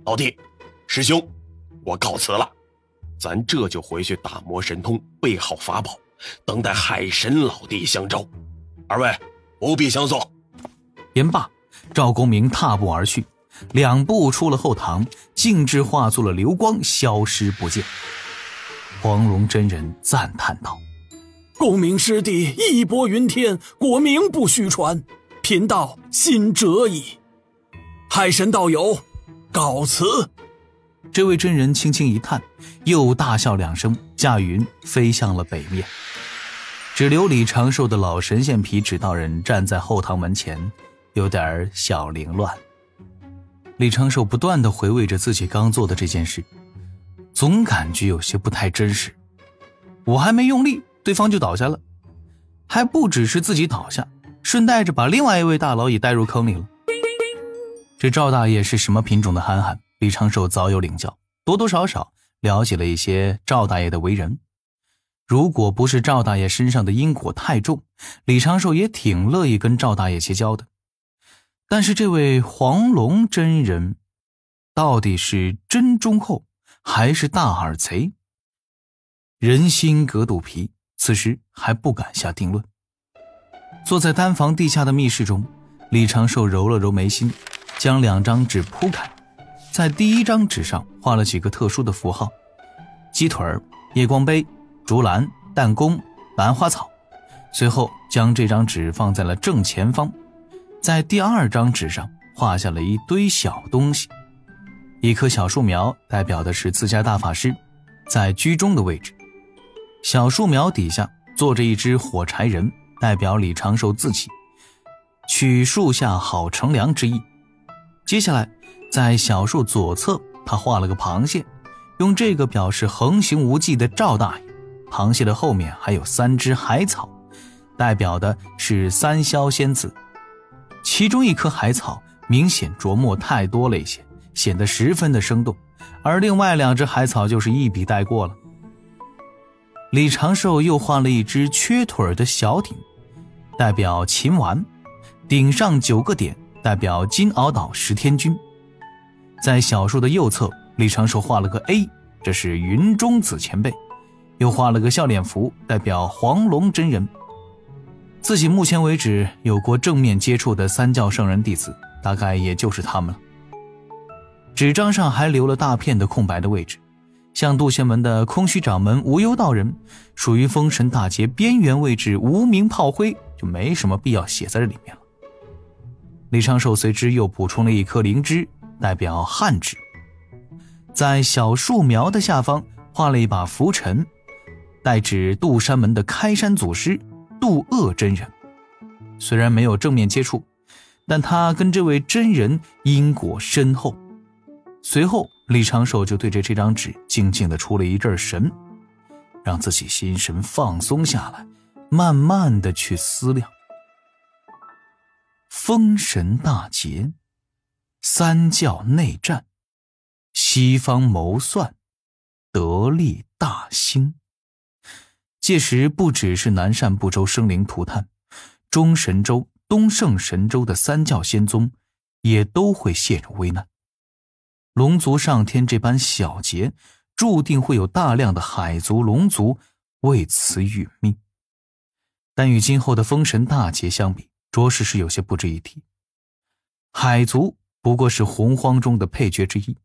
老弟，师兄，我告辞了，咱这就回去打磨神通，备好法宝，等待海神老弟相召。二位不必相送。言罢，赵公明踏步而去，2步出了后堂，径直化作了流光，消失不见。黄龙真人赞叹道：公明师弟义薄云天，果名不虚传，贫道心折矣。海神道友，告辞。这位真人轻轻一叹，又大笑2声，驾云飞向了北面。只留李长寿的老神仙皮指道人站在后堂门前，有点小凌乱。李长寿不断地回味着自己刚做的这件事，总感觉有些不太真实。我还没用力，对方就倒下了，还不只是自己倒下，顺带着把另外一位大佬也带入坑里了。这赵大爷是什么品种的憨憨，李长寿早有领教，多多少少了解了一些赵大爷的为人。如果不是赵大爷身上的因果太重，李长寿也挺乐意跟赵大爷结交的。但是这位黄龙真人到底是真忠厚还是大耳贼？人心隔肚皮，此时还不敢下定论。坐在单房地下的密室中，李长寿揉了揉眉心，将2张纸铺开，在第1张纸上画了几个特殊的符号：鸡腿、夜光杯、竹篮、弹弓、兰花草。随后将这张纸放在了正前方，在第2张纸上画下了一堆小东西。一棵小树苗代表的是自家大法师，在居中的位置。小树苗底下坐着一只火柴人，代表李长寿自己，取树下好乘凉之意。接下来在小树左侧他画了个螃蟹，用这个表示横行无忌的赵大爷。螃蟹的后面还有3只海草，代表的是3霄仙子。其中一棵海草明显琢磨太多了一些，显得十分的生动，而另外2只海草就是一笔带过了。李长寿又画了一只缺腿的小鼎，代表秦丸，顶上9个点，代表金鳌岛10天君。在小树的右侧，李长寿画了个 A， 这是云中子前辈，又画了个笑脸符，代表黄龙真人。自己目前为止有过正面接触的3教圣人弟子，大概也就是他们了。纸张上还留了大片的空白的位置，像渡仙门的空虚掌门无忧道人，属于封神大劫边缘位置无名炮灰，就没什么必要写在这里面了。李长寿随之又补充了一颗灵芝，代表汉纸。在小树苗的下方画了一把拂尘，代指渡山门的开山祖师渡恶真人。虽然没有正面接触，但他跟这位真人因果深厚。随后李长寿就对着这张纸静静地出了一阵神，让自己心神放松下来，慢慢地去思量。封神大劫，3教内战，西方谋算，得力大兴。届时不只是南赡部洲生灵涂炭，中神州、东胜神州的3教仙宗也都会陷入危难。龙族上天这般小劫，注定会有大量的海族、龙族为此殒命。但与今后的封神大劫相比，着实是有些不值一提。海族不过是洪荒中的配角之一，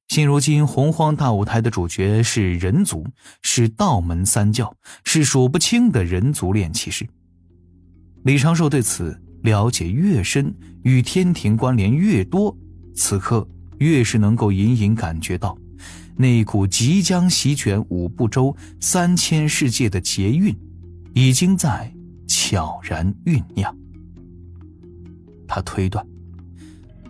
现如今洪荒大舞台的主角是人族，是道门3教，是数不清的人族炼气士。李长寿对此了解越深，与天庭关联越多，此刻越是能够隐隐感觉到那股即将席卷5部洲3000世界的劫运已经在悄然酝酿。他推断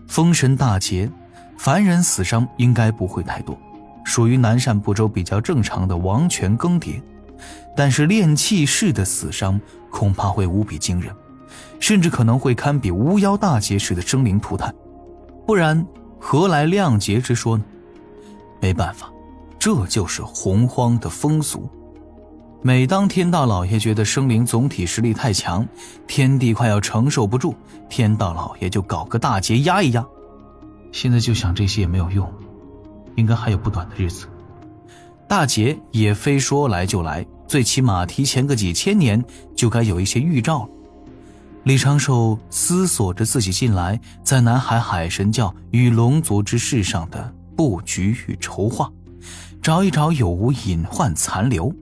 封神大劫凡人死伤应该不会太多，属于南赡部洲比较正常的王权更迭，但是炼气士的死伤恐怕会无比惊人，甚至可能会堪比巫妖大劫时的生灵涂炭，不然何来量劫之说呢？没办法，这就是洪荒的风俗。每当天道老爷觉得生灵总体实力太强，天地快要承受不住，天道老爷就搞个大劫压一压。现在就想这些也没有用，应该还有不短的日子。大劫也非说来就来，最起码提前个几千年就该有一些预兆了。李长寿思索着自己近来在南海海神教与龙族之事上的布局与筹划，找一找有无隐患残留。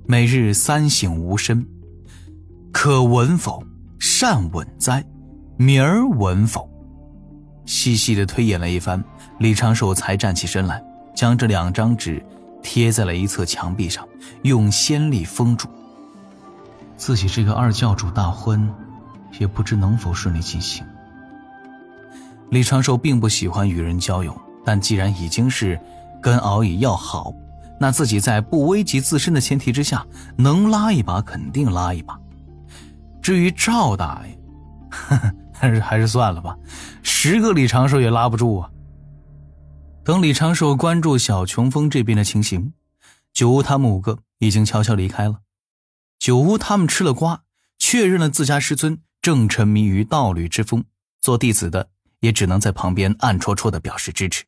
每日三省吾身，可闻否？善稳哉？明儿闻否？细细地推演了一番，李长寿才站起身来，将这2张纸贴在了一侧墙壁上，用仙力封住。自己这个二教主大婚也不知能否顺利进行。李长寿并不喜欢与人交友，但既然已经是跟敖乙要好，那自己在不危及自身的前提之下，能拉一把肯定拉一把。至于赵大爷，还是算了吧，10个李长寿也拉不住啊。等李长寿关注小琼峰这边的情形，九屋他们5个已经悄悄离开了。九屋他们吃了瓜，确认了自家师尊正沉迷于道侣之风，做弟子的也只能在旁边暗戳戳地表示支持。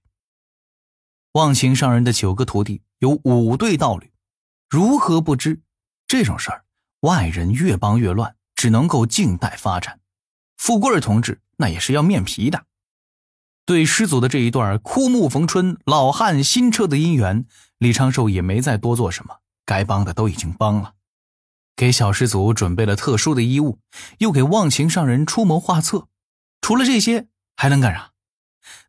忘情上人的9个徒弟有5对道侣，如何不知这种事儿，外人越帮越乱，只能够静待发展。富贵同志那也是要面皮的。对师祖的这一段枯木逢春老汉新车的姻缘，李长寿也没再多做什么，该帮的都已经帮了。给小师祖准备了特殊的衣物，又给忘情上人出谋划策，除了这些还能干啥？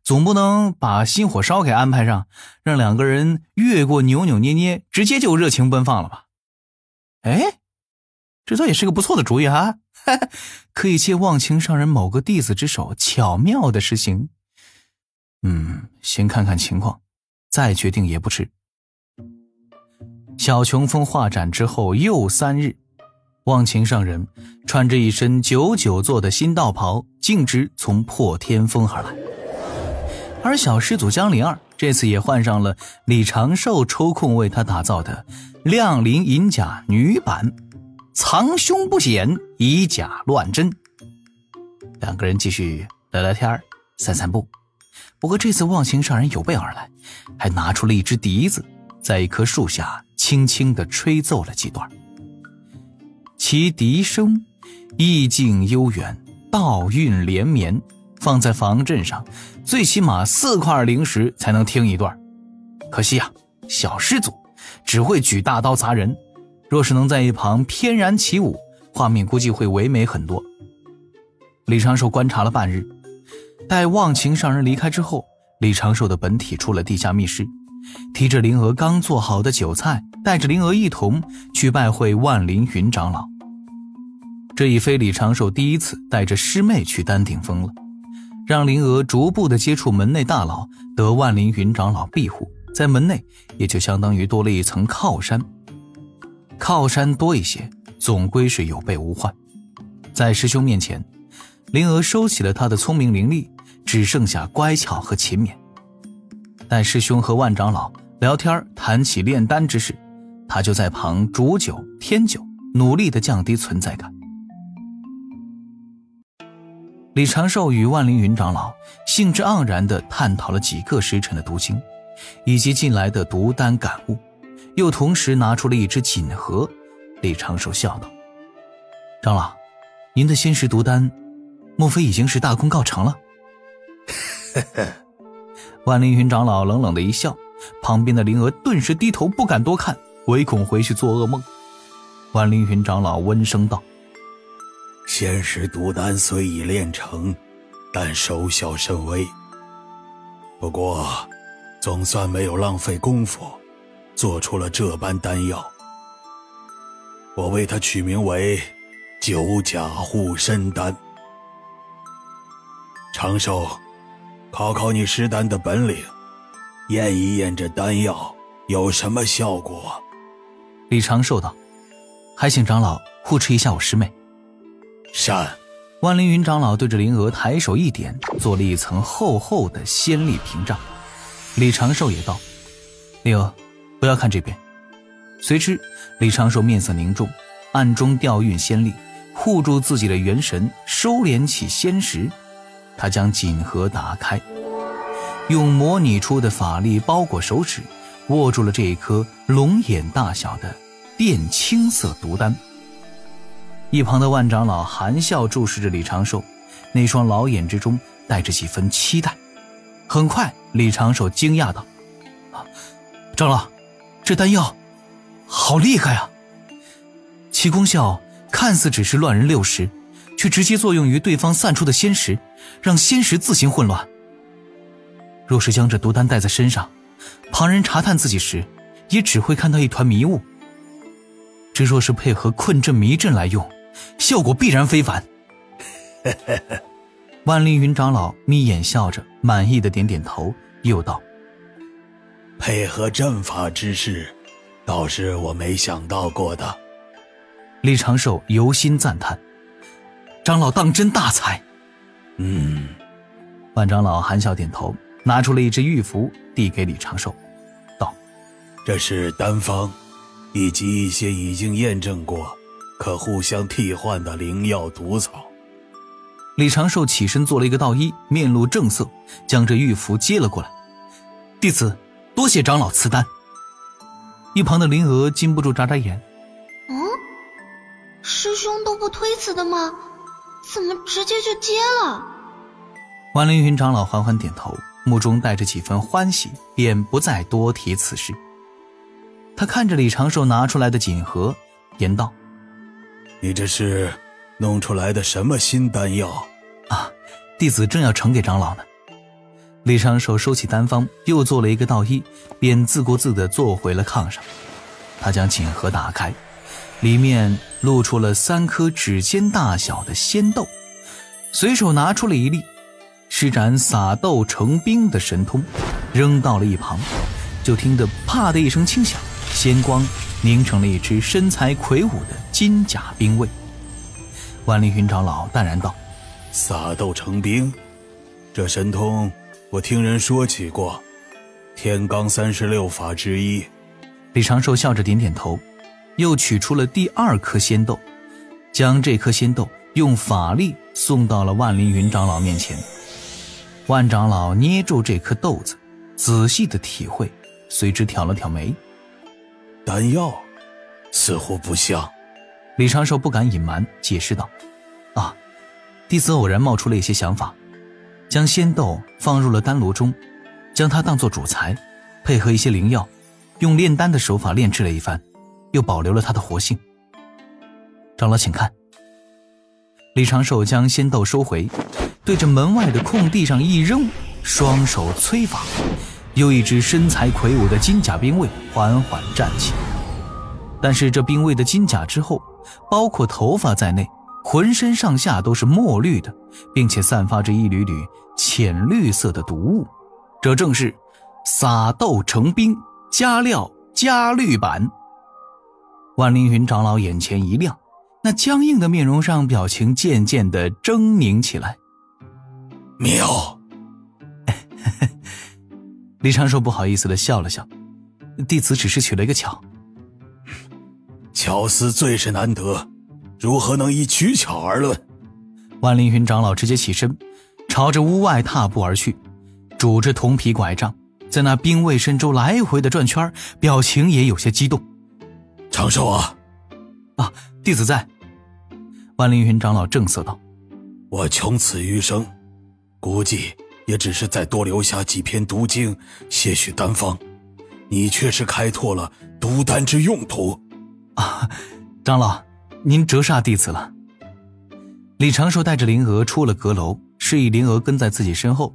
总不能把心火烧给安排上，让2个人越过扭扭捏捏，直接就热情奔放了吧？哎，这倒也是个不错的主意啊，可以借忘情上人某个弟子之手巧妙的实行。先看看情况，再决定也不迟。小琼峰画展之后又3日，忘情上人穿着一身99做的新道袍，径直从破天峰而来。而小师祖江灵儿这次也换上了李长寿抽空为他打造的亮鳞银甲女版，藏凶不显，以假乱真。2个人继续聊聊天，散散步。不过这次忘情上人有备而来，还拿出了一支笛子，在一棵树下轻轻地吹奏了几段。其笛声意境悠远，道韵连绵，放在房镇上最起码4块灵石才能听一段。可惜啊，小师祖只会举大刀砸人，若是能在一旁翩然起舞，画面估计会唯美很多。李长寿观察了半日，待忘情上人离开之后，李长寿的本体出了地下密室，提着灵娥刚做好的酒菜，带着灵娥一同去拜会万灵云长老。这已非李长寿第一次带着师妹去丹顶峰了，让灵娥逐步的接触门内大佬，得万灵云长老庇护，在门内也就相当于多了一层靠山。靠山多一些，总归是有备无患。在师兄面前，灵娥收起了他的聪明伶俐，只剩下乖巧和勤勉。待师兄和万长老聊天谈起炼丹之事，他就在旁煮酒添酒，努力地降低存在感。李长寿与万灵云长老兴致盎然地探讨了几个时辰的读经，以及近来的读丹感悟，又同时拿出了一只锦盒。李长寿笑道：长老，您的仙石读丹莫非已经是大功告成了？万灵云长老冷冷的一笑，旁边的灵娥顿时低头不敢多看，唯恐回去做噩梦。万灵云长老温声道：仙石毒丹虽已炼成，但收效甚微，不过总算没有浪费功夫，做出了这般丹药。我为它取名为九甲护身丹。长寿，考考你施丹的本领，验一验这丹药有什么效果。李长寿道：还请长老护持一下我师妹。善。万灵云长老对着灵娥抬手一点，做了一层厚厚的仙力屏障。李长寿也道：灵娥，不要看这边。随之李长寿面色凝重，暗中调运仙力，护住自己的元神，收敛起仙识。他将锦盒打开，用模拟出的法力包裹手指，握住了这一颗龙眼大小的靛青色毒丹。一旁的万长老含笑注视着李长寿，那双老眼之中带着几分期待。很快，李长寿惊讶道：“长老，这丹药好厉害啊！其功效看似只是乱人6时，却直接作用于对方散出的仙识，让仙识自行混乱。若是将这毒丹带在身上，旁人查探自己时，也只会看到一团迷雾。这若是配合困阵迷阵来用，效果必然非凡。”万凌云长老眯眼笑着，满意的点点头，又道：“配合阵法之事，倒是我没想到过的。”李长寿由心赞叹：“长老当真大才。”万长老含笑点头，拿出了一只玉符递给李长寿，道：“这是丹方，以及一些已经验证过可互相替换的灵药毒草。”李长寿起身做了一个道揖，面露正色，将这玉符接了过来：“弟子多谢长老赐丹。”一旁的灵娥禁不住眨眨眼：“师兄都不推辞的吗？怎么直接就接了？”万凌云长老缓缓点头，目中带着几分欢喜，便不再多提此事。他看着李长寿拿出来的锦盒，言道：“你这是弄出来的什么新丹药？”“弟子正要呈给长老呢。”李长寿收起丹方，又做了一个道揖，便自顾自地坐回了炕上。他将锦盒打开，里面露出了3颗指尖大小的仙豆，随手拿出了一粒，施展撒豆成冰的神通，扔到了一旁。就听得啪的一声轻响，仙光凝成了一只身材魁梧的金甲兵卫。万凌云长老淡然道：“撒豆成冰，这神通我听人说起过，天罡36法之一。”李长寿笑着点点头，又取出了第2颗仙豆，将这颗仙豆用法力送到了万凌云长老面前。万长老捏住这颗豆子，仔细的体会，随之挑了挑眉：“丹药似乎不像。”李长寿不敢隐瞒，解释道：“弟子偶然冒出了一些想法，将仙豆放入了丹炉中，将它当作主材，配合一些灵药，用炼丹的手法炼制了一番，又保留了它的活性。长老请看。”李长寿将仙豆收回，对着门外的空地上一扔，双手催法，又一只身材魁梧的金甲兵卫缓缓站起。但是这兵卫的金甲之后，包括头发在内，浑身上下都是墨绿的，并且散发着一缕缕浅绿色的毒雾，这正是撒豆成冰，加料加绿版。万凌云长老眼前一亮，那僵硬的面容上表情渐渐地狰狞起来。妙！李长寿不好意思地笑了笑：“弟子只是取了一个巧。”“巧思最是难得，如何能以取巧而论？”万凌云长老直接起身，朝着屋外踏步而去，拄着铜皮拐杖，在那兵卫身周来回的转圈，表情也有些激动。“长寿啊！”“弟子在。”万凌云长老正色道：“我穷此余生，估计也只是再多留下几篇毒经，些许丹方，你却是开拓了毒丹之用途。”“长老，您折煞弟子了。”李长寿带着灵娥出了阁楼，示意灵娥跟在自己身后。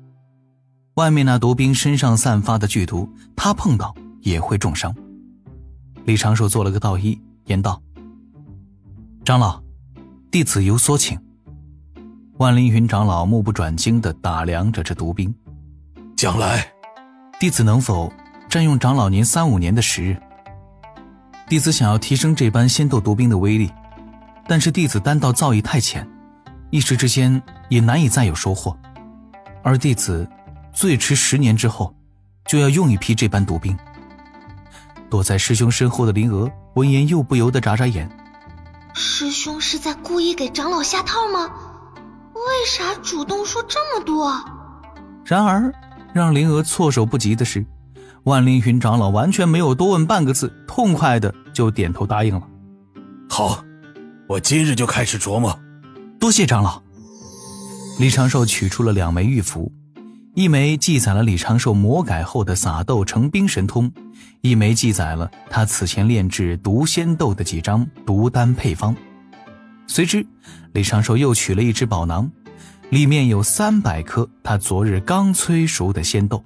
外面那毒兵身上散发的剧毒，他碰到也会重伤。李长寿做了个道揖，言道：“长老，弟子有所请。”万凌云长老目不转睛地打量着这毒兵：“将来弟子能否占用长老您3-5年的时日？弟子想要提升这般仙斗毒兵的威力，但是弟子丹道造诣太浅，一时之间也难以再有收获，而弟子最迟10年之后就要用一批这般毒兵。”躲在师兄身后的灵娥闻言又不由得眨眨眼：“师兄是在故意给长老下套吗？为啥主动说这么多？”然而让灵娥措手不及的是，万凌云长老完全没有多问半个字，痛快的就点头答应了。好，我今日就开始琢磨。多谢长老。李长寿取出了2枚玉符，一枚记载了李长寿魔改后的撒豆成兵神通，一枚记载了他此前炼制毒仙豆的几张毒丹配方。随之，李长寿又取了一只宝囊，里面有300颗他昨日刚催熟的仙豆。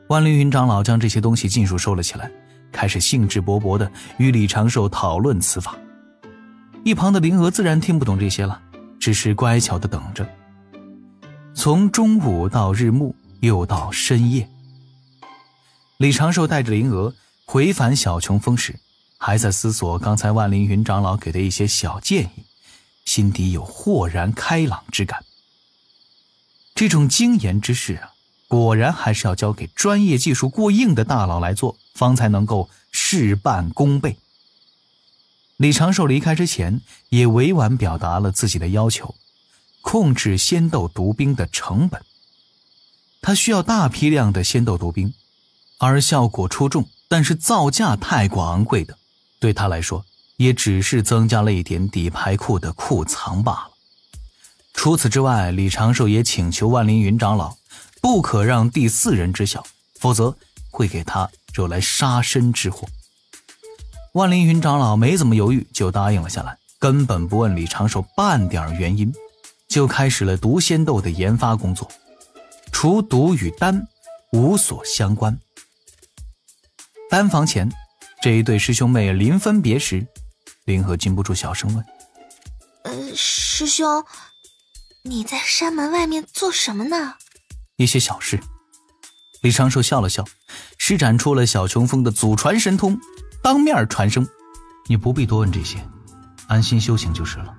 万凌云长老将这些东西尽数收了起来，开始兴致勃勃地与李长寿讨论此法。一旁的灵娥自然听不懂这些了，只是乖巧地等着。从中午到日暮，又到深夜，李长寿带着灵娥回返小琼峰时，还在思索刚才万凌云长老给的一些小建议，心底有豁然开朗之感。这种精研之事啊，果然还是要交给专业技术过硬的大佬来做，方才能够事半功倍。李长寿离开之前也委婉表达了自己的要求，控制仙豆毒冰的成本。他需要大批量的仙豆毒冰，而效果出众但是造价太过昂贵的，对他来说也只是增加了一点底牌库的库藏罢了。除此之外，李长寿也请求万凌云长老不可让第4人知晓，否则会给他惹来杀身之祸。万凌云长老没怎么犹豫就答应了下来，根本不问李长寿半点原因，就开始了毒仙豆的研发工作，除毒与丹无所相关。丹房前，这一对师兄妹临分别时，灵娥禁不住小声问：师兄，你在山门外面做什么呢？一些小事。李长寿笑了笑，施展出了小琼峰的祖传神通，当面传声：你不必多问这些，安心修行就是了。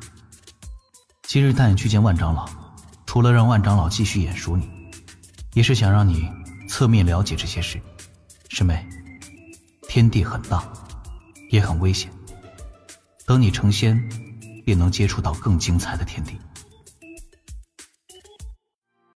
今日带你去见万长老，除了让万长老继续眼熟你，也是想让你侧面了解这些事。师妹，天地很大，也很危险，等你成仙，便能接触到更精彩的天地。